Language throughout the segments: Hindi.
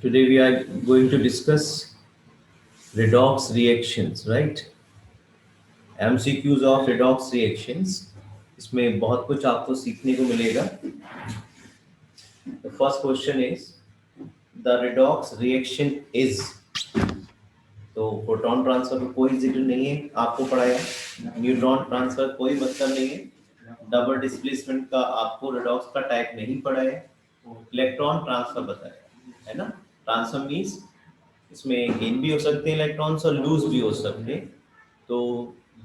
Today we are going to discuss redox reactions, right? MCQs of redox reactions. इसमें बहुत कुछ आपको सीखने को मिलेगा. The first question is the redox reaction is. तो प्रोटॉन ट्रांसफर का कोई जिक्र नहीं है, आपको पढ़ाया. न्यूट्रॉन ट्रांसफर कोई मतलब नहीं है. डबल डिस्प्लेसमेंट का आपको रेडॉक्स का टाइप नहीं पढ़ा है. इलेक्ट्रॉन ट्रांसफर बताया है ना. ट्रांसफर मीन्स इसमें गेन भी हो सकते हैं इलेक्ट्रॉन्स और लूज भी हो सकते हैं. तो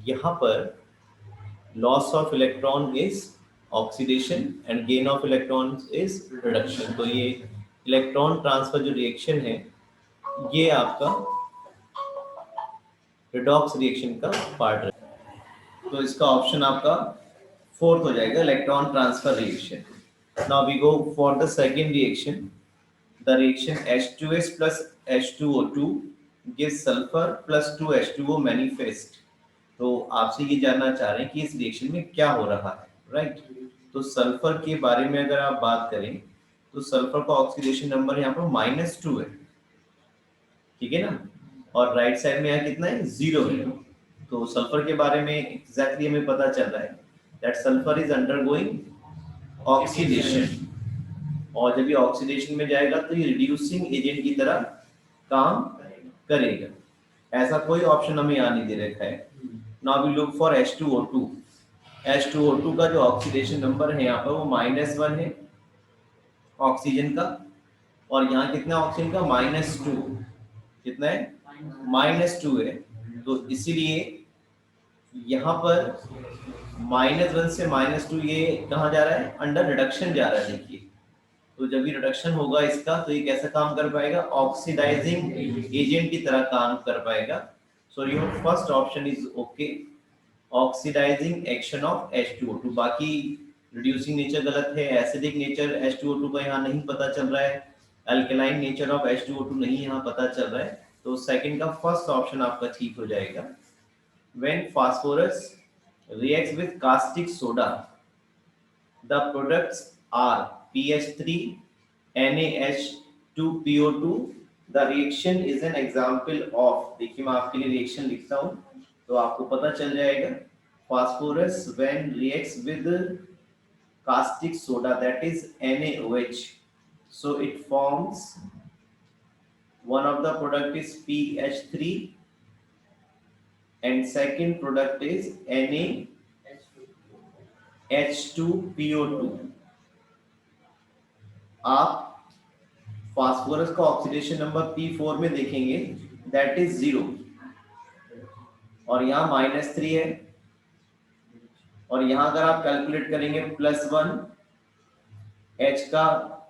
यहाँ पर loss of electron is oxidation and gain of electrons is reduction. तो ये इलेक्ट्रॉन ट्रांसफर जो रिएक्शन है ये आपका रिडॉक्स रिएक्शन का पार्ट है. तो इसका ऑप्शन आपका फोर्थ हो जाएगा, electron transfer reaction. Now we go for the second reaction. The reaction H2S plus H2O2 gives sulfur plus 2H2O manifest. तो आपसे ये जानना चाह रहे हैं कि इस रिएक्शन में क्या हो रहा है, राइट? तो सल्फर के बारे में अगर आप बात करें तो सल्फर का ऑक्सीडेशन नंबर यहाँ पर -2 है, ठीक है ना. और राइट साइड में यहाँ कितना है, 0 है. तो सल्फर के बारे में एग्जैक्टली हमें पता चल रहा है that sulphur is undergoing oxidation. और जब ये ऑक्सीडेशन में जाएगा तो ये रिड्यूसिंग एजेंट की तरह काम करेगा. ऐसा कोई ऑप्शन हमें यहाँ नहीं दे रखा है. Now we look for H2O2. H2O2 का जो ऑक्सीडेशन नंबर है यहाँ पर वो -1 है ऑक्सीजन का. और यहाँ कितना ऑक्सीजन का, -2. कितना है, -2 है. तो इसीलिए यहाँ पर -1 से -2 ये कहाँ जा रहा है, अंडर रिडक्शन जा रहा है. देखिए तो जब ये रिडक्शन होगा इसका तो ये कैसा काम कर पाएगा, ऑक्सीडाइजिंग एजेंट की तरह काम कर पाएगा. So your first option is okay, oxidising action of H2O2. बाकी रिड्यूसिंग नेचर गलत है, एसिडिक नेचर H2O2 का यहाँ नहीं पता चल रहा है, अल्कलाइन नेचर ऑफ H2O2 नहीं यहाँ पता चल रहा है. तो सेकंड का फर्स्ट ऑप्शन आपका ठीक हो जाएगा. When phosphorus reacts with caustic soda the products are PH3 NaH2PO2. The reaction is an example of. देखिए मैं आपके लिए रिएक्शन लिखता हूँ तो आपको पता चल जाएगा. Phosphorus when reacts with caustic soda, that is NaOH, so it forms one of the product is PH3 and second product is NaH2PO2. आप फास्फोरस का ऑक्सीडेशन नंबर P4 में देखेंगे दैट इज 0 और यहाँ -3 है. और यहाँ अगर आप कैलकुलेट करेंगे +1 H का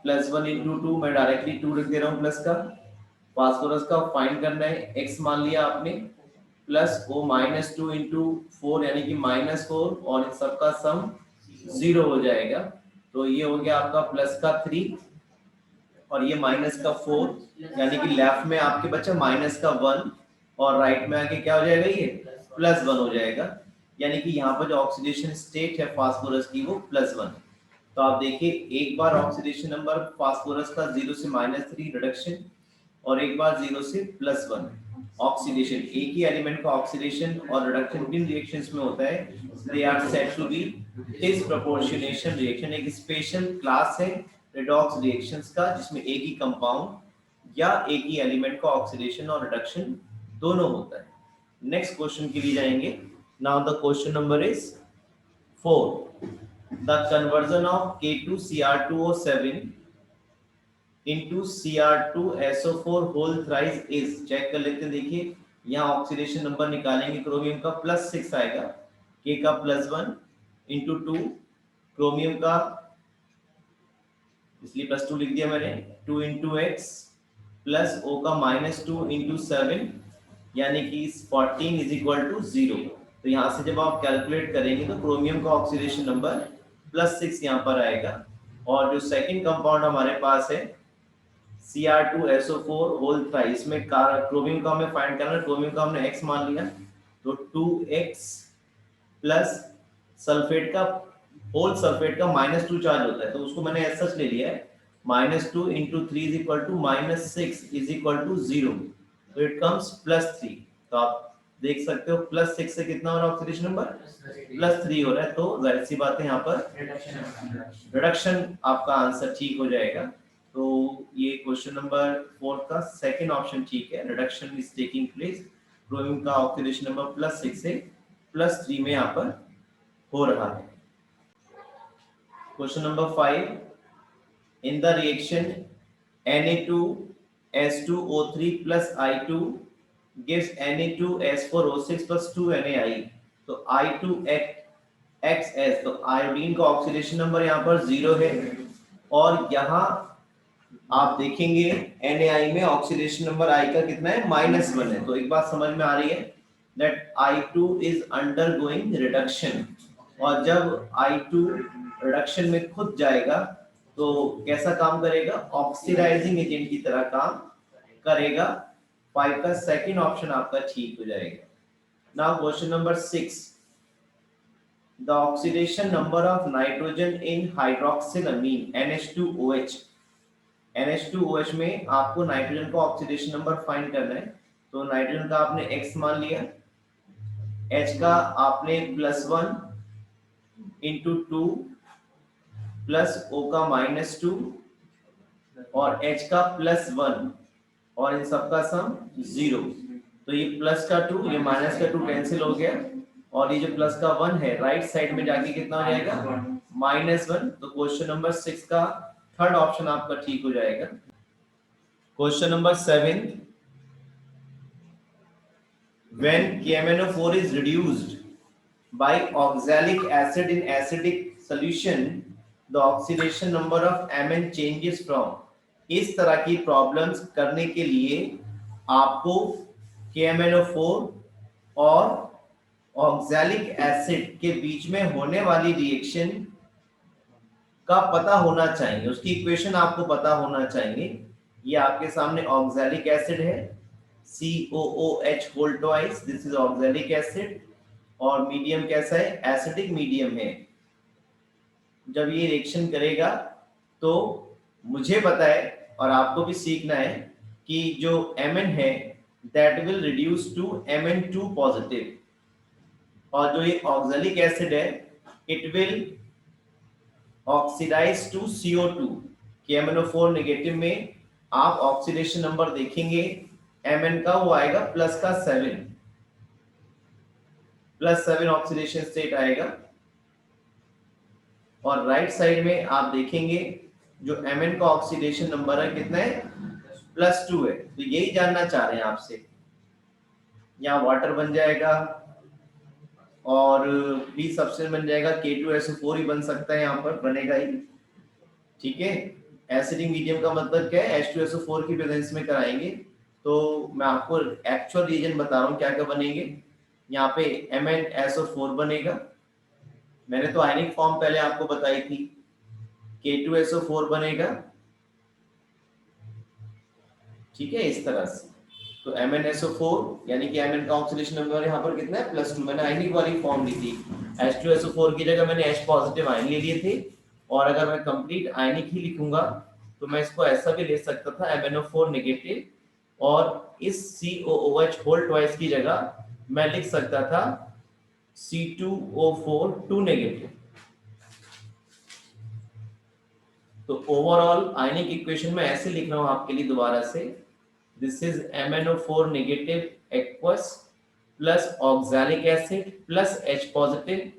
+1 × 2, मैं डायरेक्टली 2 लिख दे रहा हूँ प्लस का. फास्फोरस का फाइंड करना है, X मान लिया आपने, प्लस वो -2 × 4 यानी कि -4 और इन सबका सम 0 हो जाएगा. तो ये हो गया आपका प्लस का 3 और ये माइनस का 4 यानी कि लेफ्ट में आपके बच्चा माइनस का 1 और राइट में आके क्या हो जाएगा, ये +1 हो जाएगा. यानी कि यहाँ पर जो ऑक्सीडेशन स्टेट है फास्फोरस की वो +1. तो आप देखिए एक बार ऑक्सीडेशन नंबर फास्फोरस का 0 से -3 रिडक्शन और एक बार 0 से +1 ऑक्सीडेशन. एक ही एलिमेंट का ऑक्सीडेशन और रिडक्शन किन रिएक्शंस में होता है, they are said to be disproportionation reaction. एक स्पेशल क्लास है रिडॉक्स रिएक्शंस का जिसमें एक ही कंपाउंड या एक ही एलिमेंट का ऑक्सीडेशन और रिडक्शन दोनों होता है. नेक्स्ट क्वेश्चन के लिए जाएंगे. Now the question number is 4. The conversion of K2Cr2O7 into Cr2SO4 whole thrice is. Check कर लेते हैं. देखिए यहाँ ऑक्सीडेशन नंबर निकालेंगे, क्रोमियम का +6 आएगा, K का +1 × 2, क्रोमियम का इसलिए +2 लिख दिया मैंने, 2 × X प्लस O का -2 × 7 यानी कि 14 = 0. तो यहाँ से जब आप कैलकुलेट करेंगे तो क्रोमियम का ऑक्सीडेशन नंबर +6 यहाँ पर आएगा. और जो सेकंड कंपाउंड हमारे पास है Cr2SO4 होल थ्राइस, इसमें क्रोमियम का हमें फाइंड करना है. क्रोमियम का हमने X मान लिया तो 2X प्लस सल्फेट का होल सल्फेट का -2 चार्ज होता है तो उसको मैंने ऐसा ले लिया है -2 into 3 is equal to -6 is equal to 0, तो इट कम्स +3। तो आप देख सकते हो +6 से कितना हो रहा है ऑक्सीडेशन नंबर, +3 हो रहा है। तो जाहिर सी बात है यहाँ पर रिडक्शन आपका आंसर ठीक हो जाएगा। तो ये क्वेश्चन नंबर 4 का सेकंड ऑप्शन ठीक है, reduction is taking place, bromine का ऑक्सीडेशन नंबर +6 से +3 में यहाँ पर हो रहा है। Question number 5, in the reaction Na2S2O3 plus I2 gives Na2S4O6 plus 2NaI, तो I2 XS, तो आयोडीन का ऑक्सीडेशन नंबर यहाँ पर 0 है, और यहाँ आप देखेंगे NaI में ऑक्सीडेशन नंबर I का कितना है, -1 है। तो एक बात समझ में आ रही है that I2 is undergoing reduction, और जब I2 रिडक्शन में खुद जाएगा तो कैसा काम करेगा, ऑक्सीडाइजिंग एजेंट की तरह काम करेगा। 5 का सेकंड ऑप्शन आपका ठीक हो जाएगा। Now question number 6, the oxidation number of nitrogen in hydroxyl amine NH2OH, NH2OH में आपको नाइट्रोजन का ऑक्सीडेशन नंबर फाइंड करना है। तो नाइट्रोजन का आपने X मान लिया, H का आपने +1 into 2 प्लस O का -2 और H का +1 और इन सब का सम 0। तो ये प्लस का 2, ये माइनस का 2 कैंसिल हो गया, और ये जो प्लस का 1 है राइट साइड में जाके कितना हो जाएगा, -1। तो क्वेश्चन नंबर 6 का थर्ड ऑप्शन आपका ठीक हो जाएगा। Question number 7, when KMnO4 is reduced by oxalic acid in acidic solution, the oxidation number of Mn changes from। इस तरह की प्रॉब्लम्स करने के लिए आपको KMnO4 और ऑक्सैलिक एसिड के बीच में होने वाली रिएक्शन का पता होना चाहिए, उसकी इक्वेशन आपको पता होना चाहिए। ये आपके सामने ऑक्सैलिक एसिड है, COOH whole twice, this is oxalic acid, और मीडियम कैसा है, एसिडिक मीडियम है। जब ये रिएक्शन करेगा तो मुझे पता है और आपको भी सीखना है कि जो Mn है that will reduce to Mn2 positive, और जो ये ऑक्सैलिक एसिड है it will oxidize to CO2। KMnO4 negative में आप ऑक्सीडेशन नंबर देखेंगे Mn का, वो आएगा +7 ऑक्सीडेशन स्टेट आएगा, और राइट साइड में आप देखेंगे जो Mn का ऑक्सीडेशन नंबर है कितना है, +2 है। तो यही जानना चाह रहे हैं आपसे। यहाँ वाटर बन जाएगा और बी सब्सटेंस बन जाएगा, K2SO4 ही बन सकता है, यहाँ पर बनेगा ही, ठीक है। एसिडिक मीडियम का मतलब क्या है, H2SO4 की प्रेजेंस में कराएंगे। तो मैं आपको एक्चुअल रीजन बता रहा हूँ क्या क्या बनेंगे। यहाँ पे MnSO4 बनेगा, मैंने तो आयनिक फॉर्म पहले आपको बताई थी, K2SO4 बनेगा, ठीक है, इस तरह से। तो MnSO4 यानी कि Mn का ऑक्सीडेशन नंबर यहाँ पर कितना है, +2। मैंने आयनिक वाली फॉर्म ली थी, H2SO4 की जगह मैंने H पॉजिटिव आयन ले लिए थे, और अगर मैं कंप्लीट आयनिक ही लिखूंगा तो मैं इसको ऐसा भी ले सकता था MnO4 नेगेटिव, और इस COOH होल ट्वाइस की जगह मैं लिख सकता था C2O4 2 नेगेटिव। तो ओवरऑल आयनिक इक्वेशन में ऐसे लिख रहा हूं आपके लिए दोबारा से, this is MnO4 negative aqueous plus oxalic acid plus H positive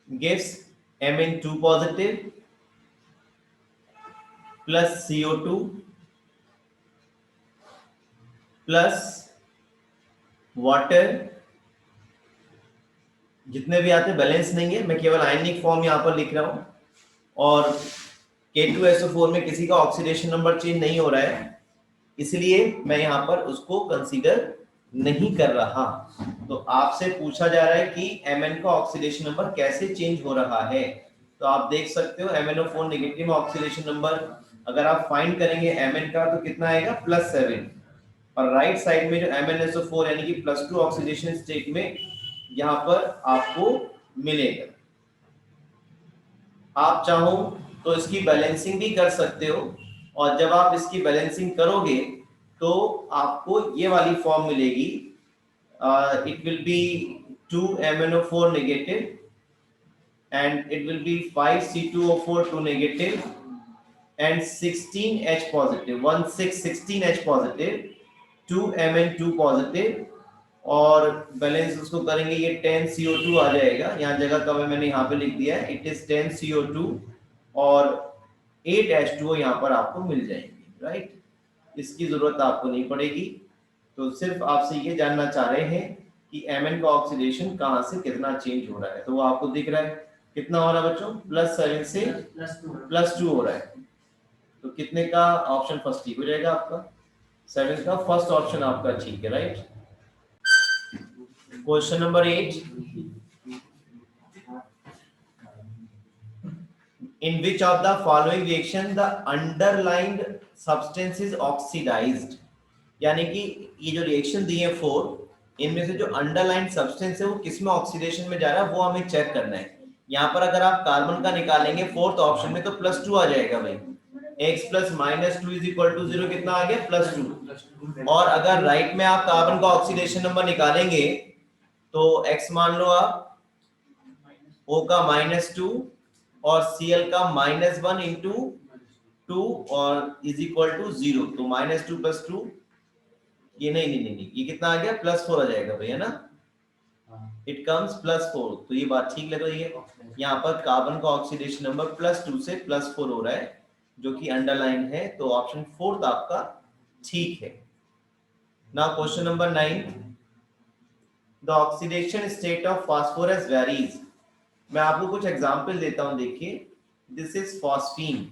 gives Mn2 positive plus CO2 plus water, जितने भी आते बैलेंस नहीं है, मैं केवल आयनिक फॉर्म यहाँ पर लिख रहा हूँ, और K2SO4 में किसी का ऑक्सीडेशन नंबर चेंज नहीं हो रहा है, इसलिए मैं यहाँ पर उसको कंसीडर नहीं कर रहा। तो आपसे पूछा जा रहा है कि Mn का ऑक्सीडेशन नंबर कैसे चेंज हो रहा है। तो आप देख सकते हो MnO4 नेगेटिव ऑक्सीडेशन नंबर अगर आप फाइंड करेंगे Mn का तो कितना आएगा, +7, और राइट साइड में जो MnSO4 यानी कि +2 ऑक्सीडेशन स्टेट में यहाँ पर आपको मिलेगा। आप चाहो तो इसकी बैलेंसिंग भी कर सकते हो, और जब आप इसकी बैलेंसिंग करोगे तो आपको ये वाली फॉर्म मिलेगी, it will be 2MnO4 negative and it will be 5C2O4 2 negative and 16H positive, 16H positive, 2Mn2 positive, और बैलेंस उसको करेंगे ये 10CO2 आ जाएगा, यहाँ जगह कम है मैंने यहाँ पे लिख दिया है, इट इज 10CO2 और 8H2O यहाँ पर आपको मिल जाएंगे, राइट। इसकी जरूरत आपको नहीं पड़ेगी, तो सिर्फ आपसे ये जानना चाह रहे हैं कि Mn का ऑक्सीडेशन कहाँ से कितना चेंज हो रहा है, तो वो आपको दिख रहा है कितना हो रहा है बच्चों, +7 से +2 हो रहा है, तो कितने का ऑप्शन फर्स्ट ठीक हो जाएगा आपका, 7 का फर्स्ट ऑप्शन आपका ठीक है, right. Question number 8, in which of the following reaction the underlined substance is oxidized, यानी कि ये जो रिएक्शन दिए हैं 4, इनमें से जो अंडरलाइन सब्सटेंस है वो किसमें ऑक्सीडेशन में जा रहा है वो हमें चेक करना है। यहाँ पर अगर आप कार्बन का निकालेंगे फोर्थ ऑप्शन में तो +2 आ जाएगा भाई, x + -2 = 0, कितना आ गया +2। और अगर राइट में आप कार्बन का ऑक्सीडेशन नंबर निकालेंगे तो x मान लो आप, O का -2 और Cl का -1 × 2 और = 0, तो -2 + 2, ये नहीं, ये कितना आ गया +4 आ जाएगा भाई, है ना, इट कम्स +4, तो ये बात ठीक लग रही है। यहाँ पर कार्बन का ऑक्सीडेशन नंबर +2 से +4 हो रहा है जो कि अंडरलाइन है, तो ऑप्शन फोर्थ आपका ठीक है। Now question number 9, the oxidation state of phosphorus varies. मैं आपको कुछ एग्जांपल देता हूं, देखिए, दिस इज फॉस्फीन।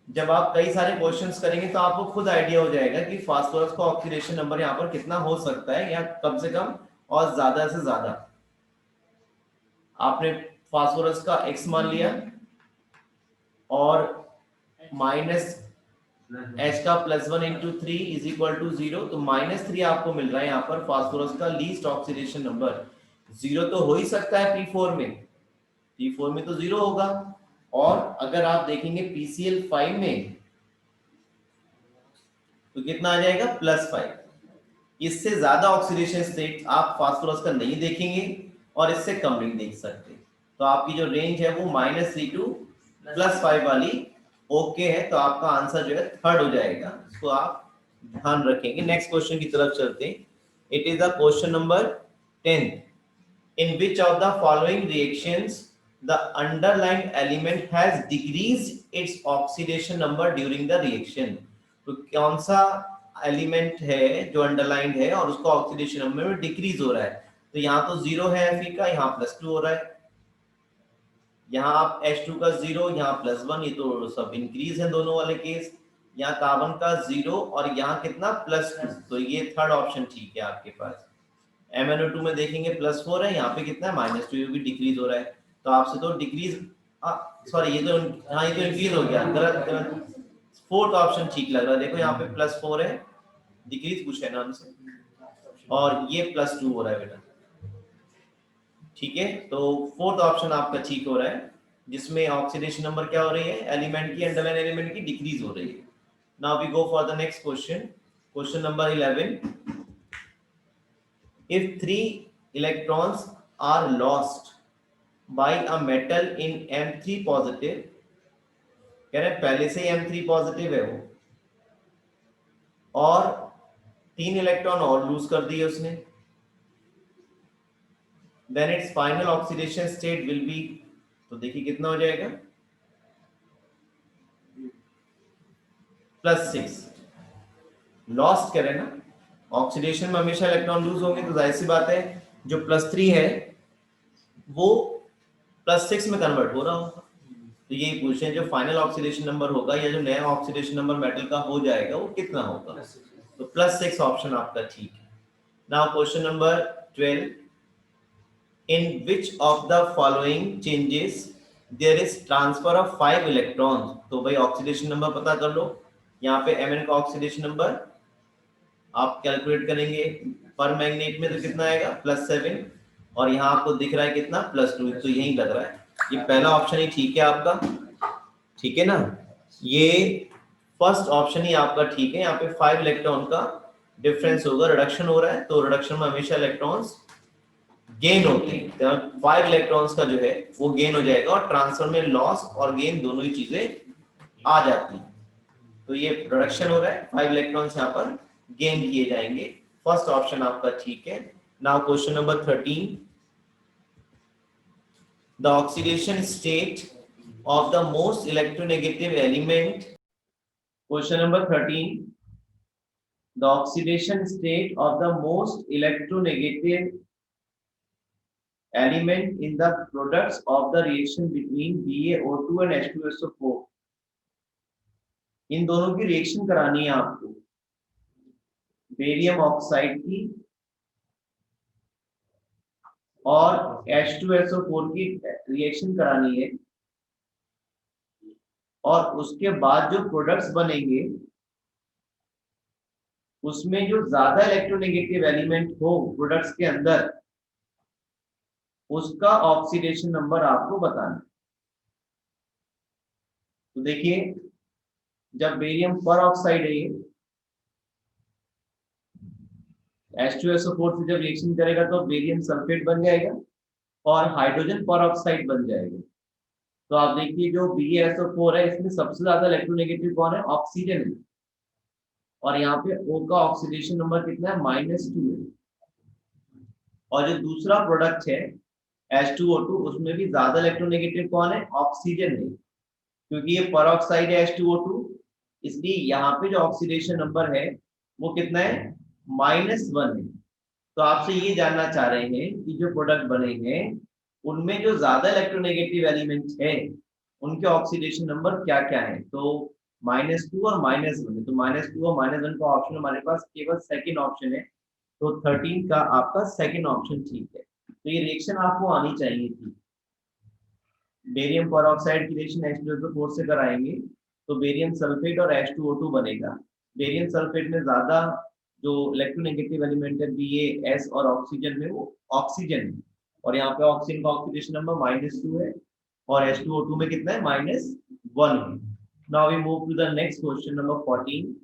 जब आप कई सारे क्वेश्चंस करेंगे तो आपको खुद आइडिया हो जाएगा कि फास्फोरस का ऑक्सीडेशन नंबर यहाँ पर कितना हो सकता है, या कम से कम और ज्यादा से ज्यादा। आपने फास्फोरस का x मान लिया और -H का +1 × 3 = 0, तो -3 आपको मिल रहा है यहाँ पर फास्फोरस का लीस्ट ऑक्सीडेशन नंबर। 0 तो हो ही सकता है P4 में, P4 में तो 0 होगा, और अगर आप देखेंगे PCl5 में तो कितना आ जाएगा +5। इससे ज्यादा ऑक्सीडेशन स्टेट आप फास्फोरस का नहीं देखेंगे और इससे कम नहीं देख सकते, तो आपकी जो रेंज है वो -3 to +5 वाली ओके है, तो आपका आंसर जो है थर्ड हो जाएगा, इसको आप ध्यान रखेंगे। नेक्स्ट क्वेश्चन की तरफ चलते हैं। It is the question number 10, in which of the following reactions the underlined element has decreased its oxidation number during the reaction। तो कौन सा एलिमेंट है जो अंडरलाइंड है और उसका ऑक्सीडेशन नंबर में डिक्रीज हो रहा है, तो यहाँ तो 0 है Fe का, यहाँ +2 हो रहा है, यहाँ आप H2 का 0, यहाँ +1, ये तो सब इंक्रीज है दोनों वाले केस, यहाँ कार्बन का 0 और यहाँ कितना +2, तो ये थर्ड ऑप्शन ठीक है आपके पास। MnO2 में देखेंगे +4 है, यहाँ पे कितना है -2, ये भी डिक्रीज हो रहा है, तो आपसे तो डिक्रीज, सॉरी ये तो, हाँ ये तो इंक्रीज हो गया, गलत, फोर्थ ऑप्शन ठीक लग रहा है। देखो यहाँ पे +4 है, डिक्रीज कुछ है ना हमसे, और ये +2 हो रहा है बेटा, ठीक है, तो फोर्थ ऑप्शन आपका ठीक हो रहा है, जिसमें ऑक्सीडेशन नंबर क्या हो रही है एलिमेंट की, अंडरलाइन एलिमेंट की डिक्रीज हो रही है। Now we go for the next question, question number 11, if 3 electrons are lost by a metal in M3 positive, कह रहे पहले से ही M3 पॉजिटिव है वो, और 3 इलेक्ट्रॉन और लूज कर दिए उसने, then its final oxidation state will be, तो देखिए कितना हो जाएगा +6। लॉस्ट करें ना, ऑक्सीडेशन में हमेशा इलेक्ट्रॉन लूज होंगे, तो जाहिर सी बात है जो +3 है वो +6 में कन्वर्ट हो रहा होगा, तो यही पूछ रहे हैं जो फाइनल ऑक्सीडेशन नंबर होगा या जो नया ऑक्सीडेशन नंबर मेटल का हो जाएगा वो कितना होगा, तो +6 ऑप्शन आपका ठीक है। Now question number 12, in which of the following changes there is transfer of 5 electrons, तो भाई ऑक्सीडेशन नंबर पता कर लो, यहाँ पे Mn का ऑक्सीडेशन नंबर आप कैलकुलेट करेंगे, पर मैग्नेट में तो कितना आएगा +7, और यहाँ आपको दिख रहा है कितना +2, तो यही लग रहा है, ये पहला ऑप्शन ही ठीक है आपका। ठीक है ना। ये फर्स्ट ऑप्शन ही आपका ठीक है। यहाँ पे 5 इलेक्ट्रॉन का डिफरेंस होगा, रिडक्शन हो रहा है, तो रिडक्शन में हमेशा इलेक्ट्रॉन्स गेन होते हैं, तो 5 इलेक्ट्रॉन्स का जो है वो गेन हो जाएगा, और ट्रांसफर में लॉस और गेन दोनों ही चीजें आ जाती हैं। तो ये प्रोडक्शन हो रहा है, 5 इलेक्ट्रॉन्स यहाँ पर गेन किए जाएंगे। फर्स्ट ऑप्शन आपका ठीक है। Now question number 13, the oxidation state of the most electronegative element. Question number 13, the oxidation state of the most electronegative element in the products of the reaction between BaO2 and H2SO4. इन दोनों की रिएक्शन करानी है आपको, बेरियम ऑक्साइड की और H2SO4 की रिएक्शन करानी है, और उसके बाद जो प्रोडक्ट्स बनेंगे उसमें जो ज्यादा इलेक्ट्रोनेगेटिव एलिमेंट हो प्रोडक्ट्स के अंदर, उसका ऑक्सीडेशन नंबर आपको बताना। तो देखिए, जब बेरियम पर ऑक्साइड है, H2SO4 से जब रिएक्शन करेगा तो बेरियम सल्फेट बन जाएगा और हाइड्रोजन पर ऑक्साइड बन जाएगा। तो आप देखिए, जो BaSO4 है इसमें सबसे ज्यादा इलेक्ट्रोनेगेटिव कौन है? ऑक्सीजन है, और यहाँ पे O का ऑक्सीडेशन नंबर कितना है? -2 है। और जो दूसरा प्रोडक्ट है H2O2, उसमें भी ज्यादा इलेक्ट्रोनेगेटिव कौन है? ऑक्सीजन है, क्योंकि ये परऑक्साइड है H2O2, इसलिए यहाँ पे जो ऑक्सीडेशन नंबर है वो कितना है? -1 है। तो आपसे ये जानना चाह रहे हैं कि जो प्रोडक्ट बने हैं उनमें जो ज्यादा इलेक्ट्रोनेगेटिव एलिमेंट है उनके ऑक्सीडेशन नंबर क्या क्या है। तो -2 और -1 है, तो -2 और -1 का ऑप्शन हमारे पास केवल सेकंड ऑप्शन है, तो 13 का आपका सेकंड ऑप्शन ठीक है। तो ये रिएक्शन आपको आनी चाहिए थी। बेरियम परऑक्साइड की रिएक्शन H2SO4 से कराएंगे तो बेरियम सल्फेट और H2O2 बनेगा। बेरियम सल्फेट में ज्यादा जो इलेक्ट्रोनेगेटिव एलिमेंट है BaS और ऑक्सीजन में, वो ऑक्सीजन है, और यहाँ पे ऑक्सीजन का ऑक्सीडेशन नंबर -2 है, और H2O2 में कितना है? -1 है। Now we move to the next question number 14,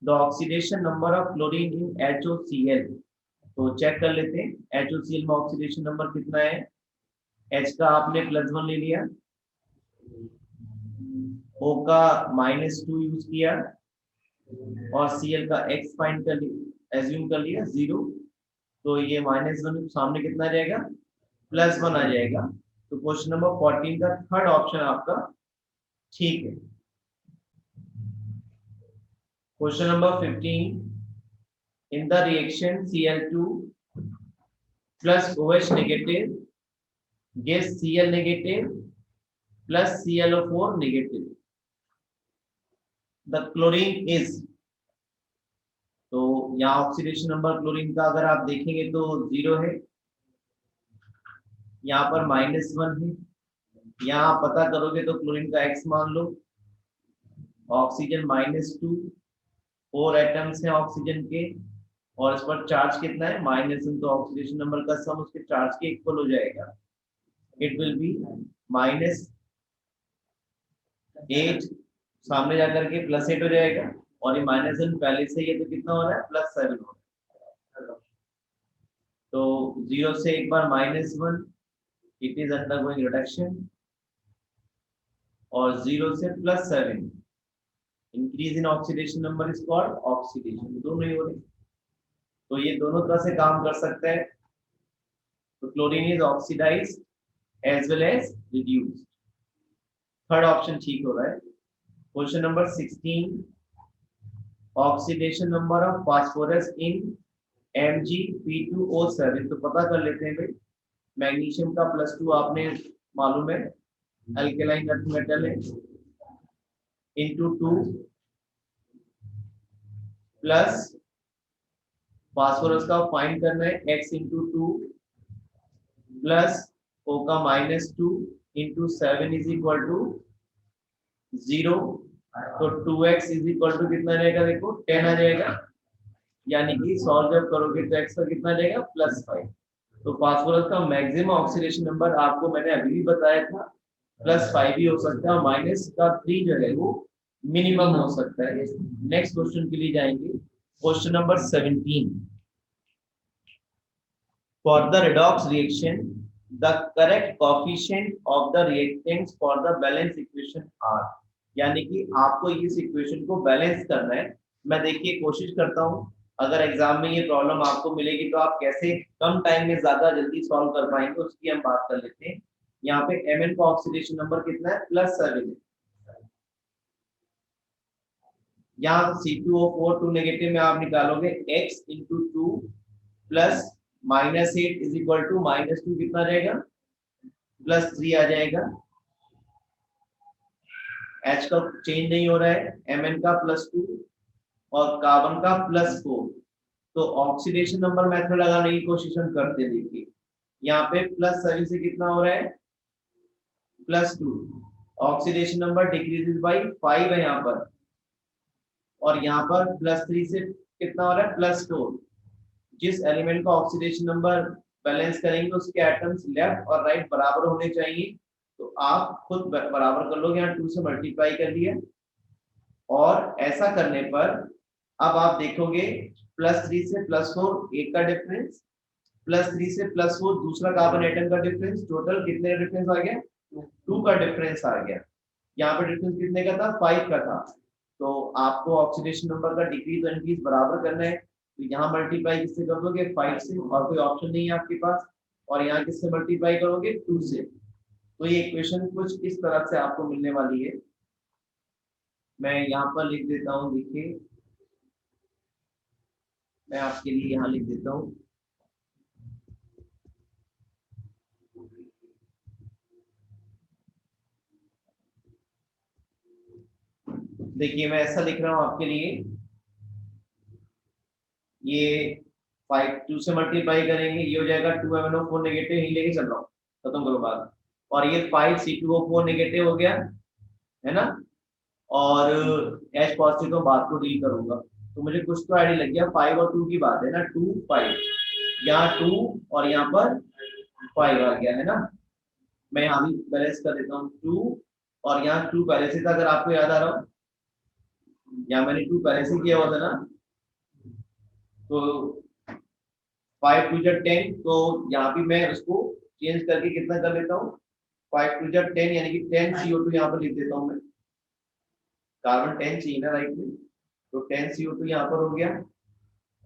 the oxidation number of chlorine in HOCl। तो चेक कर लेते हैं HOCl में ऑक्सीडेशन नंबर कितना है। H का आपने +1 ले लिया, O का -2 यूज किया, और Cl का x फाइंड कर लिया, एज्यूम कर लिया 0, तो ये -1 सामने कितना रहेगा? +1 आ जाएगा। तो क्वेश्चन नंबर 14 का थर्ड ऑप्शन आपका ठीक है। Question number 15, in the reaction Cl2 plus OH negative gives Cl negative plus ClO4 negative, the chlorine is। तो यहाँ ऑक्सीडेशन नंबर क्लोरीन का अगर आप देखेंगे तो 0 है, यहाँ पर -1 है, यहाँ पता करोगे तो क्लोरीन का x मान लो, ऑक्सीजन -2, 4 एटम्स हैं ऑक्सीजन के, और इस पर चार्ज कितना है? -1, तो ऑक्सीडेशन नंबर का सम उसके चार्ज के इक्वल हो जाएगा। इट विल बी -8, सामने जाकर के +8 हो जाएगा, और ये -1 पहले से ही है, तो कितना हो रहा है? +7 हो रहा है। तो 0 से एक बार -1, इट इज अंडरगोइंग रिडक्शन, और 0 से +7, increase in oxidation number is called oxidation. दोनों ही हो रहे, तो ये दोनों तरह से काम कर सकता है। तो chlorine is oxidised as well as reduced. Third option ठीक हो रहा है। Question number 16, oxidation number of phosphorus in Mg(P2O7)। तो पता कर लेते हैं भाई, मैग्नीशियम का +2 आपने मालूम है, अल्केलाइन अर्थ मेटल है, इंटू 2 प्लस फास्फोरस का फाइंड करना है x इंटू 2 प्लस O का -2 इंटू 7 इज इक्वल टू 0, तो 2x इज इक्वल टू कितना रहेगा? देखो 10 आ जाएगा, यानी कि सॉल्व जब करोगे तो x का कितना रहेगा? +5। तो फास्फोरस का मैक्सिमम ऑक्सीडेशन नंबर आपको मैंने अभी भी बताया था +5 भी हो सकता है और माइनस का 3 जो है वो मिनिमम हो सकता है। नेक्स्ट क्वेश्चन के लिए जाएंगे, question number 17। For the redox reaction, the correct coefficient of the reactants for the balance equation are, यानी कि आपको इस इक्वेशन को बैलेंस करना है। मैं देखिए कोशिश करता हूँ, अगर एग्जाम में ये प्रॉब्लम आपको मिलेगी तो आप कैसे कम टाइम में ज्यादा जल्दी सॉल्व कर पाएंगे उसकी हम बात कर लेते हैं। यहाँ पे Mn का ऑक्सीडेशन नंबर कितना है, +7 है। यहाँ C2O4 2 नेगेटिव में आप निकालोगे x into 2 plus -8 is equal to -2 कितना रहेगा, +3 आ जाएगा। H का चेंज नहीं हो रहा है, Mn का +2 और कार्बन का +4। तो ऑक्सीडेशन नंबर मेथड लगाने की कोशिश हम करते, देखिए यहाँ पे +7 से कितना हो रहा है, +2। ऑक्सीडेशन नंबर डिक्रीजेस बाय 5 है यहाँ पर, और यहाँ पर +3 से कितना हो रहा है, +4। जिस एलिमेंट का ऑक्सीडेशन नंबर बैलेंस करेंगे उसके एटम्स लेफ्ट और राइट बराबर होने चाहिए। तो आप खुद बराबर कर लोगे, यहाँ 2 से मल्टीप्लाई कर लिया, और ऐसा करने पर अब आप देखोगे +3 से +4 एक का डिफरेंस, +3 से +4 दूसरा कार्बन एटम का डिफरेंस, टोटल कितने का डिफरेंस आ गया, 2 का डिफरेंस आ गया। यहाँ पे डिफरेंस कितने का था, 5 का था। तो आपको ऑक्सीडेशन नंबर का डिक्रीज और इंक्रीज बराबर करना है, तो यहाँ मल्टीप्लाई किससे कर दोगे, 5 से, और कोई ऑप्शन नहीं है आपके पास, और यहाँ किससे मल्टीप्लाई करोगे, 2 से। तो ये इक्वेशन कुछ इस तरह से आपको मिलने वाली है। मैं यहाँ पर लिख देता हूँ, देखिए मैं आपके लिए यहाँ लिख देता हूँ, देखिए मैं ऐसा लिख रहा हूँ आपके लिए, ये 5 2 से मल्टीप्लाई करेंगे, ये हो जाएगा 2MnO4 नेगेटिव, ही लेके चल रहा हूँ, खत्म करो बात। और ये 5 C2O4 नेगेटिव हो गया है ना, और H पॉजिटिव तो बात को डील करूंगा। तो मुझे कुछ तो आइडिया लग गया, 5 और 2 की बात है ना, 2 5, यहाँ 2 और यहाँ पर 5 आ गया है ना। मैं यहाँ भी बैलेंस कर देता हूँ, 2 और यहाँ 2 पहले से था, अगर आपको याद आ रहा हो, यहाँ मैंने 2 पहले से किया हुआ था ना। तो 5 2 10, तो यहाँ भी मैं उसको चेंज करके कितना कर लेता हूँ, 5 2 10, यानी कि 10 CO2 यहाँ पर लिख देता हूँ मैं, कार्बन 10 चाहिए ना राइट में, तो 10 CO2 यहाँ पर हो गया,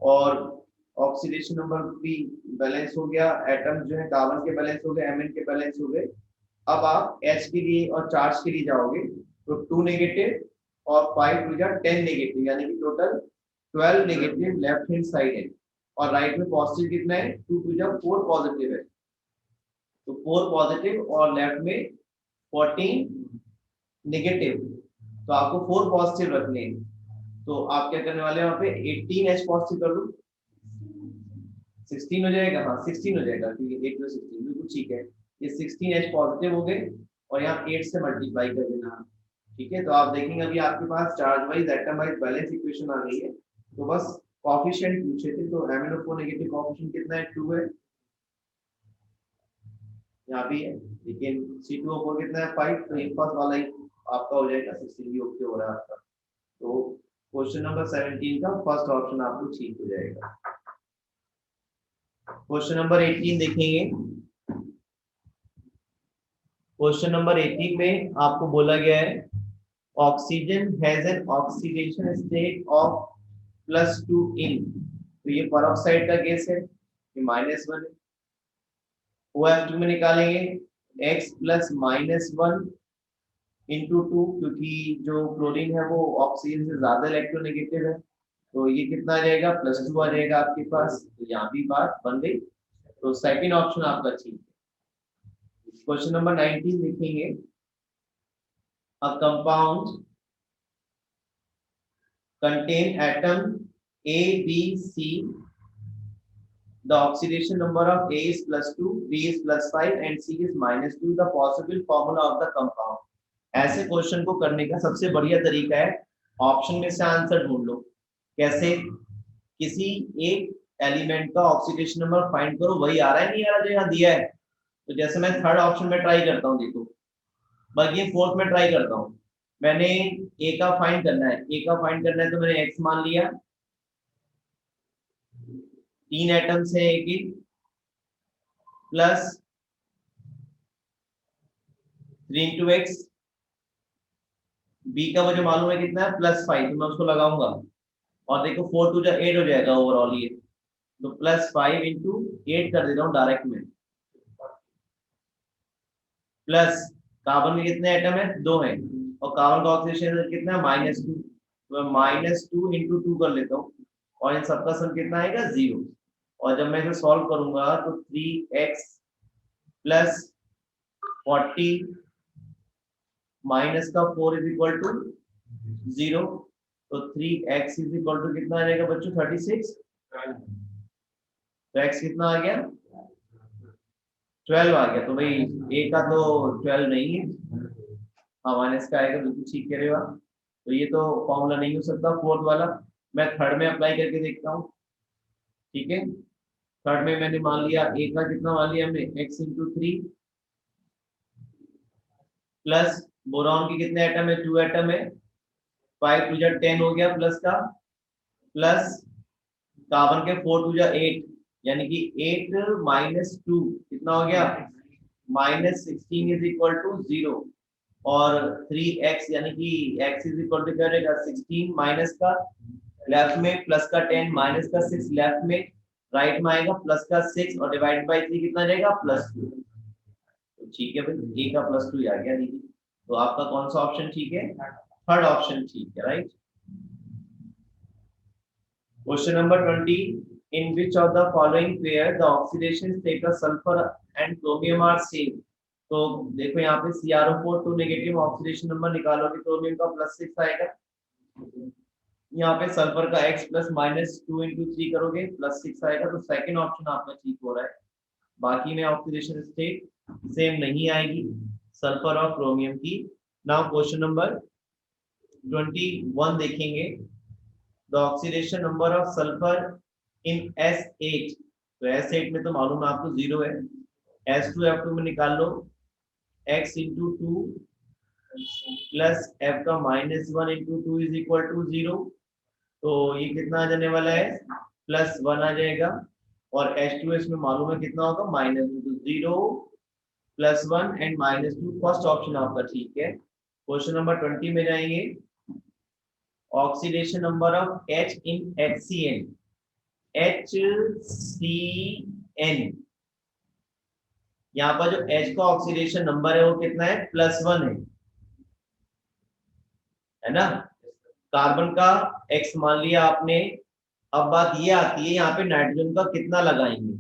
और ऑक्सीडेशन नंबर भी बैलेंस हो गया, एटम जो है कार्बन के बैलेंस हो गए, Mn के बैलेंस हो गए। अब आप H के लिए और चार्ज के लिए जाओगे, तो 2 नेगेटिव और 5 2 10 नेगेटिव, यानी कि total 12 negative left hand side है, और राइट में पॉजिटिव कितना है, 2 2 4 पॉजिटिव है, तो 4 पॉजिटिव और लेफ्ट में 14 नेगेटिव। तो आपको 4 पॉजिटिव रखने हैं, तो आप क्या करने वाले हैं, वहां पे 18H पॉजिटिव कर लो, 16 हो जाएगा, हाँ 16 हो जाएगा, क्योंकि 8 में 16 बिल्कुल ठीक है। ये 16H पॉजिटिव हो गए, और यहाँ 8 से मल्टीप्लाई कर देना, ठीक है। तो आप देखेंगे अभी आपके पास charge wise atom wise balance equation आ गई है। तो बस कोएफिशिएंट पूछे थे, तो MnO4 नेगेटिव कोएफिशिएंट कितना है, 2 है, यहाँ भी है, लेकिन C2O4 कितना है, 5, तो एक पास वाला ही आपका हो जाएगा, 16 भी ओके हो रहा है आपका। तो क्वेश्चन नंबर 17 का फर्स्ट ऑप्शन आपको ठीक हो जाएगा। क्वेश्चन नंबर 18 देखेंगे। क्वेश्चन नंबर 18 में आपको बोला गया है, oxygen has an oxidation state of +2 इन, तो ये पेरोक्साइड का गैस है, ये -1 है। OH2 में निकालेंगे x + -1 इंटू 2, क्योंकि जो क्लोरीन है वो ऑक्सीजन से ज्यादा इलेक्ट्रोनेगेटिव है, तो ये कितना आ जाएगा, +2 आ जाएगा आपके पास। तो यहाँ भी बात बन गई, तो सेकंड ऑप्शन आपका ठीक है। क्वेश्चन नंबर 19 लिखेंगे, a compound contain atom A, B, C, the oxidation number of A is +2, B is +5 and C is -2, the possible formula of the compound। ऐसे क्वेश्चन को करने का सबसे बढ़िया तरीका है, ऑप्शन में से आंसर ढूंढ लो। कैसे, किसी एक एलिमेंट का ऑक्सीडेशन नंबर फाइंड करो, वही आ रहा है नहीं आ रहा जो यहाँ दिया है। तो जैसे मैं थर्ड ऑप्शन में ट्राई करता हूँ, देखो बाकी फोर्थ में ट्राई करता हूँ। मैंने ए का फाइंड करना है, ए का फाइंड करना है तो मैंने एक्स मान लिया, 3 एटम्स है ए की, प्लस 3 इंटू एक्स, बी का मुझे मालूम है कितना है +5, तो मैं उसको लगाऊंगा और देखो 4 टू 8 हो जाएगा ओवरऑल ये, तो +5 इंटू 8 कर देता हूँ डायरेक्ट में, प्लस कार्बन के कितने एटम है 2 है, और कार्बन का ऑक्सीडेशन कितना है -2, तो मैं -2 इंटू 2 कर लेता हूँ और इन सबका सम कितना आएगा 0, और जब मैं इसे सॉल्व करूंगा तो 3x प्लस 40 माइनस का 4 इज इक्वल टू 0, तो 3x इज इक्वल टू कितना आ जाएगा बच्चों 36, तो x कितना आ गया 12 आ गया, तो भाई a का तो 12 नहीं है, हाँ माइनस का आएगा, बिल्कुल ठीक कह रहे हो आप, तो ये तो फॉर्मूला नहीं हो सकता फोर्थ वाला, मैं थर्ड में अप्लाई करके देखता हूँ। ठीक है, थर्ड में मैंने मान लिया a का कितना मान लिया हमने x इंटू 3, प्लस बोरॉन के कितने एटम है 2 एटम है, 5 टू जा 10 हो गया प्लस का, प्लस कार्बन के 4 टू जा 8, यानी कि 8 माइनस 2 कितना हो गया -16 इज इक्वल टू 0, और 3x यानी कि x इज इक्वल टू क्या रहेगा 16 माइनस का लेफ्ट में प्लस का 10 माइनस का 6 लेफ्ट में, राइट में आएगा प्लस का 6 और डिवाइड बाय 3 कितना रहेगा +2, तो ठीक है भाई a का +2 आ गया दीजिए, तो आपका कौन सा ऑप्शन ठीक है, थर्ड ऑप्शन ठीक है, right. Question number 20. In which of the following pair the oxidation state of sulfur and chromium are same? तो देखो यहाँ पे CrO4 2 नेगेटिव ऑक्सीडेशन नंबर निकालोगे, क्रोमियम का +6 आएगा, यहाँ पे सल्फर का x प्लस -2 इंटू 3 करोगे +6 आएगा, तो सेकंड ऑप्शन आपका ठीक हो रहा है, बाकी में ऑक्सीडेशन स्टेट सेम नहीं आएगी सल्फर और क्रोमियम की। नाउ क्वेश्चन नंबर 21 देखेंगे, the oxidation number of sulphur in S8, तो S8 में तो मालूम है आपको 0 है, S2F2 में निकाल लो x इंटू 2 प्लस f का -1 इंटू 2 इज इक्वल टू 0, तो ये कितना आ जाने वाला है +1 आ जाएगा, और H2S में मालूम है कितना होगा -2, तो 0 +1 एंड -2, फर्स्ट ऑप्शन आपका ठीक है। क्वेश्चन नंबर 20 में जाएंगे, oxidation number of H in HCN, HCN, यहाँ पर जो H का ऑक्सीडेशन नंबर है वो कितना है +1 है ना, कार्बन का X मान लिया आपने, अब बात ये आती है यहाँ पे नाइट्रोजन का कितना लगाएंगे,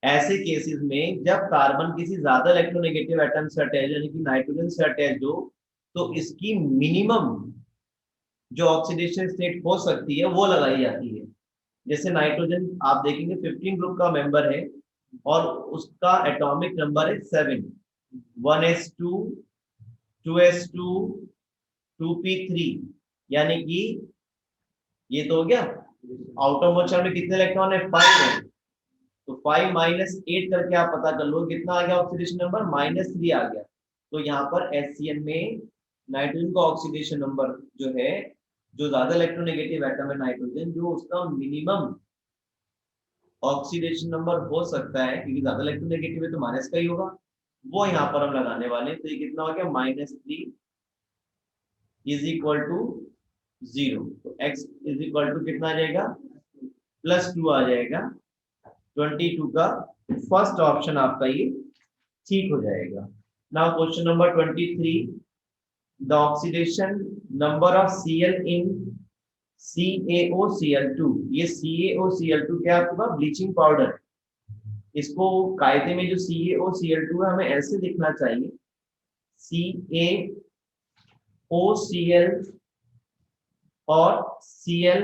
ऐसे केसेस में जब कार्बन किसी ज्यादा इलेक्ट्रोनेगेटिव एटम से अटैच यानी कि नाइट्रोजन से अटैच हो, तो इसकी मिनिमम जो ऑक्सीडेशन स्टेट हो सकती है वो लगाई जाती है। जैसे नाइट्रोजन आप देखेंगे 15 ग्रुप का मेंबर है और उसका एटॉमिक नंबर है 7, 1s2 2s2 2p3, यानी कि ये तो हो गया, आउट ऑफ मोचर में कितने इलेक्ट्रॉन है 5 है, तो 5 -8 करके आप पता कर लो कितना आ गया ऑक्सीडेशन नंबर -3 आ गया, तो यहाँ पर HCN में नाइट्रोजन का ऑक्सीडेशन नंबर जो है, जो ज्यादा इलेक्ट्रोनेगेटिव एटम है नाइट्रोजन, जो उसका मिनिमम ऑक्सीडेशन नंबर हो सकता है, क्योंकि ज्यादा इलेक्ट्रोनेगेटिव है तो माइनस का ही होगा, वो यहाँ पर हम लगाने वाले हैं, तो ये कितना हो गया -3 इज इक्वल टू 0, तो x इज इक्वल टू कितना आ जाएगा +2 आ जाएगा, 22 का फर्स्ट ऑप्शन आपका ये ठीक हो जाएगा। Now question number 23, the oxidation number of Cl in CaOCl2, ये CaOCl2 क्या आपके पास ब्लीचिंग पाउडर, इसको कायदे में जो CaOCl2 है हमें ऐसे लिखना चाहिए, CaOCl और Cl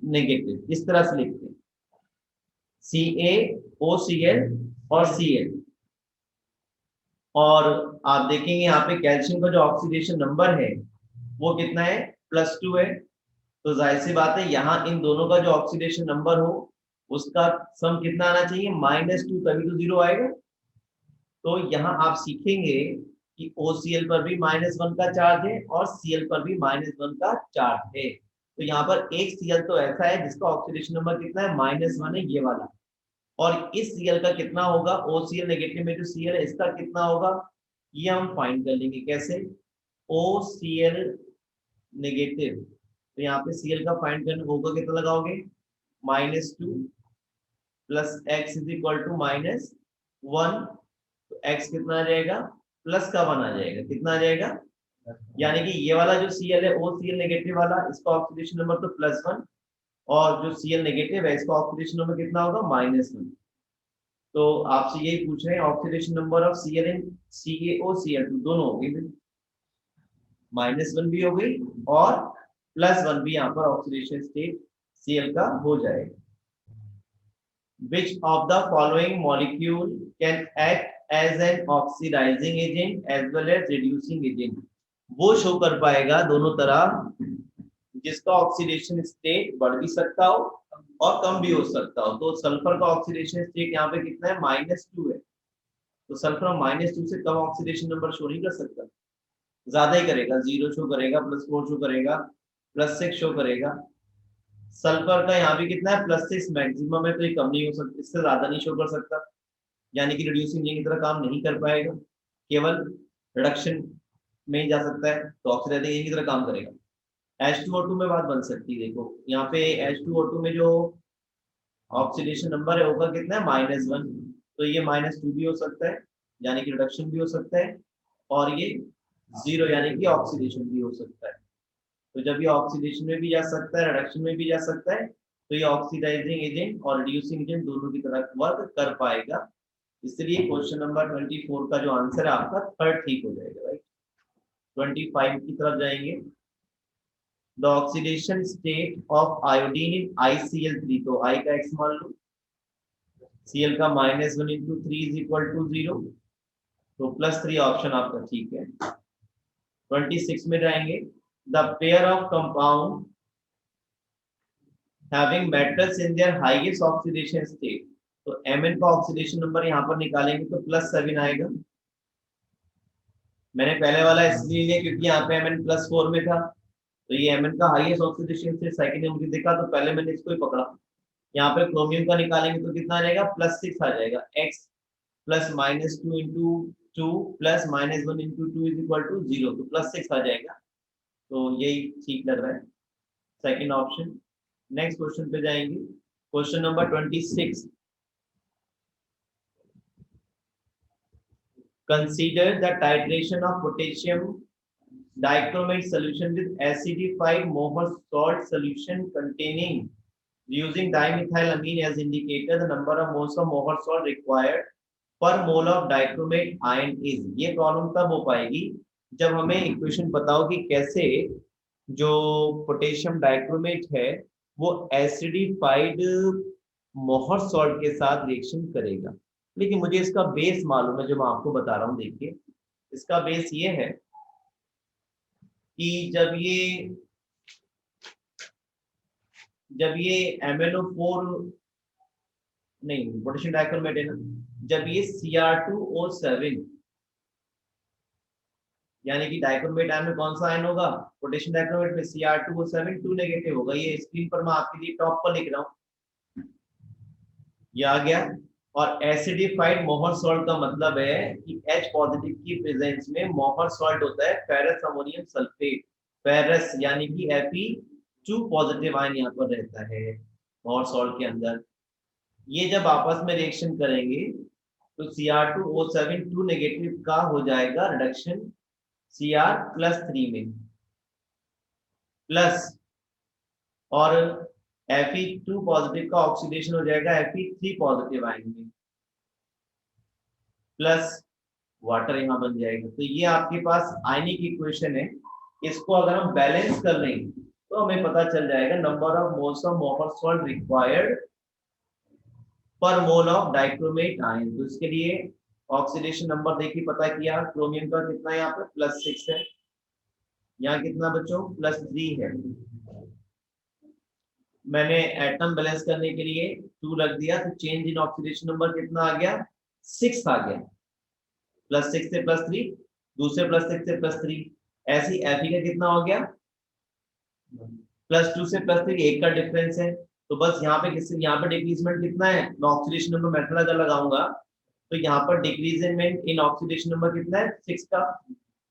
नेगेटिव, इस तरह से लिखते हैं CaOCl और Cl, और आप देखेंगे यहाँ पे कैल्शियम का जो ऑक्सीडेशन नंबर है वो कितना है +2 है, तो जाहिर सी बात है यहाँ इन दोनों का जो ऑक्सीडेशन नंबर हो उसका सम कितना आना चाहिए -2, तभी तो 0 आएगा, तो यहाँ आप सीखेंगे कि OCl पर भी -1 का चार्ज है और Cl पर भी -1 का चार्ज है। तो यहाँ पर एक Cl तो ऐसा है जिसका ऑक्सीडेशन नंबर कितना है, -1 है, ये वाला। और इस Cl का कितना होगा, OCl नेगेटिव में जो Cl है इसका कितना होगा, ये हम फाइंड कर लेंगे। कैसे, OCl नेगेटिव, तो यहाँ पे Cl का फाइंड करना होगा, कितना लगाओगे, -2 plus x is equal to -1, तो x कितना आ जाएगा, प्लस का 1 आ जाएगा। कितना आ जाएगा, यानी कि ये वाला जो Cl है OCl नेगेटिव वाला, इसका ऑक्सीडेशन नंबर तो +1, और जो Cl नेगेटिव है इसका ऑक्सीडेशन नंबर कितना होगा, -1। तो आपसे यही पूछ रहे हैं oxidation number of Cl in CaOCl2 दोनों हो गई, -1 भी हो गई और +1 भी यहाँ पर ऑक्सीडेशन स्टेट Cl का हो जाएगा। Which of the following molecule can act as an oxidizing agent as well as reducing agent? वो शो कर पाएगा दोनों तरह, जिसका ऑक्सीडेशन स्टेट बढ़ भी सकता हो और कम भी हो सकता हो। तो सल्फर का ऑक्सीडेशन स्टेट यहाँ पे कितना है, -2 है। तो सल्फर -2 से कम ऑक्सीडेशन नंबर शो नहीं कर सकता, ज्यादा ही करेगा, 0 शो करेगा, +4 शो करेगा, +6 शो करेगा। सल्फर का यहाँ भी कितना है, +6 मैक्सिमम है, तो ये कम नहीं हो सकता, इससे ज्यादा नहीं शो कर सकता, यानी कि रिड्यूसिंग की तरह काम नहीं कर पाएगा, केवल रिडक्शन में ही जा सकता है, तो ऑक्सीडाइजिंग की तरह काम करेगा। H2O2 में बात बन सकती है, देखो यहाँ पे H2O2 में जो ऑक्सीडेशन नंबर है होगा कितना है, -1, तो ये -2 भी हो सकता है, यानी कि रिडक्शन भी हो सकता है, और ये 0 यानी कि ऑक्सीडेशन भी हो सकता है। तो जब ये ऑक्सीडेशन में भी जा सकता है, रिडक्शन में भी जा सकता है, तो ये ऑक्सीडाइजिंग एजेंट और रिड्यूसिंग एजेंट दोनों की तरह वर्क कर पाएगा। इसलिए क्वेश्चन नंबर 24 का जो आंसर है आपका थर्ड ठीक हो जाएगा, राइट। 25 की तरफ जाएंगे। The oxidation state of iodine in ICl3, तो I का x मान लो, Cl का -1 × 3 = 0, तो +3 ऑप्शन आपका ठीक है। 26 में जाएंगे। The pair of compound having metals in their highest oxidation state, तो Mn का ऑक्सीडेशन नंबर यहाँ पर निकालेंगे तो +7 आएगा। मैंने पहले वाला इसलिए लिया क्योंकि यहाँ पे Mn +4 में था, तो ये Mn का हाईएस्ट ऑक्सीडेशन स्टेट सेकंड में मुझे दिखा, तो पहले मैंने इसको ही पकड़ा। यहाँ पे क्रोमियम का निकालेंगे तो कितना आ जाएगा, +6 आ जाएगा। x plus -2 into 2 plus -1 into 2 is equal to 0, तो +6 आ जाएगा। तो यही ठीक लग रहा है, सेकंड ऑप्शन। नेक्स्ट क्वेश्चन पे जाएंगे, question number 26। Consider the titration of potassium dichromate solution with acidified Mohr salt solution containing using dimethylamine as indicator, the number of moles of Mohr salt required per mole of dichromate ion is। ये प्रॉब्लम तब हो पाएगी जब हमें इक्वेशन पता हो कि कैसे जो पोटेशियम डाइक्रोमेट है वो एसिडिफाइड मोहर सॉल्ट के साथ रिएक्शन करेगा। लेकिन मुझे इसका बेस मालूम है, जो मैं आपको बता रहा हूँ। देखिए इसका बेस ये है कि जब ये MnO4 नहीं, पोटेशियम डाइक्रोमेट है ना, जब ये Cr2O7 यानी कि डाइक्रोमेट आयन में कौन सा आयन होगा, पोटेशियम डाइक्रोमेट में Cr2O7 2 नेगेटिव होगा। ये स्क्रीन पर मैं आपके लिए टॉप पर लिख रहा हूँ, ये आ गया। और एसिडिफाइड मोहर सॉल्ट का मतलब है कि H पॉजिटिव की प्रेजेंस में मोहर सॉल्ट होता है फेरस अमोनियम सल्फेट, फेरस यानी कि Fe2 पॉजिटिव आयन यहाँ पर रहता है मोहर सॉल्ट के अंदर। ये जब आपस में रिएक्शन करेंगे तो Cr2O7 2 नेगेटिव का हो जाएगा रिडक्शन Cr+3 में, प्लस और Fe2 पॉजिटिव का ऑक्सीडेशन हो जाएगा Fe3 पॉजिटिव आयन में, प्लस वाटर यहाँ बन जाएगा। तो ये आपके पास आयनिक इक्वेशन है। इसको अगर हम बैलेंस कर लेंगे तो हमें पता चल जाएगा नंबर ऑफ मोल्स ऑफ मोहर सॉल्ट रिक्वायर्ड पर मोल ऑफ डाइक्रोमेट आयन। तो इसके लिए ऑक्सीडेशन नंबर देखिए पता किया, क्रोमियम का कितना है यहाँ पे +6 है, यहाँ कितना बच्चों +3 है। मैंने एटम बैलेंस करने के लिए 2 रख दिया, तो चेंज इन ऑक्सीडेशन नंबर कितना आ गया, 6 आ गया। +6 से +3, दूसरे +6 से +3, ऐसे ही Fe का कितना हो गया, +2 से +3, एक का डिफरेंस है। तो बस यहाँ पे किससे, यहाँ पे डिक्रीजमेंट कितना है, मैं ऑक्सीडेशन नंबर मेथड अगर लगाऊंगा तो यहाँ पर डिक्रीजमेंट इन ऑक्सीडेशन नंबर कितना है, 6 का,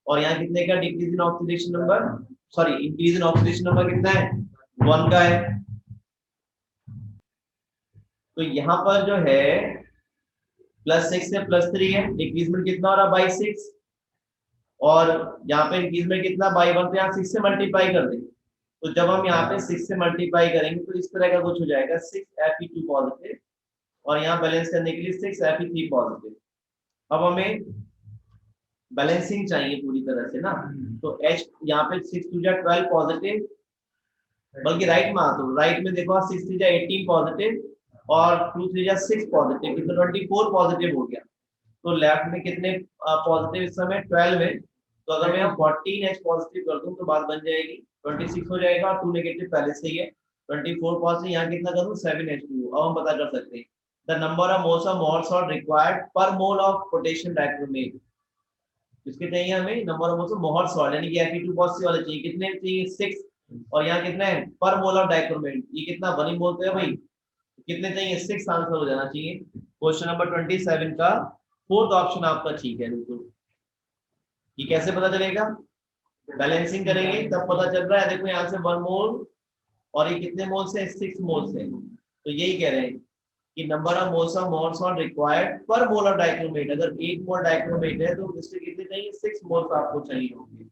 और यहाँ कितने का decrease in oxidation number, sorry increase in oxidation number कितना है, 1 का है। तो यहाँ पर जो है +6 से +3 है, डिक्रीजमेंट कितना हो रहा, बाई 6, और यहाँ पे इंक्रीजमेंट कितना, बाई 1, तो यहाँ 6 से मल्टीप्लाई कर देंगे। तो जब हम यहाँ पे 6 से मल्टीप्लाई करेंगे तो इस तरह का कुछ हो जाएगा, 6Fe2 पॉजिटिव, और यहाँ बैलेंस करने के लिए 6Fe3 पॉजिटिव। अब हमें बैलेंसिंग चाहिए पूरी तरह से ना, तो H यहाँ पे 6 2 12 पॉजिटिव, बल्कि राइट में तो राइट में देखो 6 3 18 पॉजिटिव और 2 3 6 पॉजिटिव, कितना 24 पॉजिटिव हो गया। तो लेफ्ट में कितने पॉजिटिव इस समय, 12 है। तो अगर मैं 14H पॉजिटिव कर दूं तो बात बन जाएगी, 26 हो जाएगा, और 2 नेगेटिव पहले से ही है, 24 पॉजिटिव, यहाँ कितना कर दूं, 7H2। अब हम पता कर सकते हैं the number of moles of more salt required पर मोल ऑफ पोटेशियम डाइक्रोमेट। किसके चाहिए हमें, number of moles of more salt, यानी कि Fe2 पॉजिटिव वाले चाहिए, कितने चाहिए, 6, और यहाँ कितना है, पर मोल ऑफ डाइक्रोमेट, ये कितना 1 ही बोलते हैं भाई, कितने चाहिए, 6 आंसर हो जाना चाहिए। क्वेश्चन नंबर 27 का 4th ऑप्शन आपका ठीक है बिल्कुल। ये कैसे पता चलेगा, बैलेंसिंग करेंगे तब पता चल रहा है। देखो यहाँ से 1 मोल, और ये कितने मोल से, 6 मोल से। तो यही कह रहे हैं कि number of moles of more salt required पर मोल ऑफ डाइक्रोमेट, अगर 1 मोल डाइक्रोमेट है तो इससे कितने चाहिए, 6 मोल्स आपको चाहिए होंगे।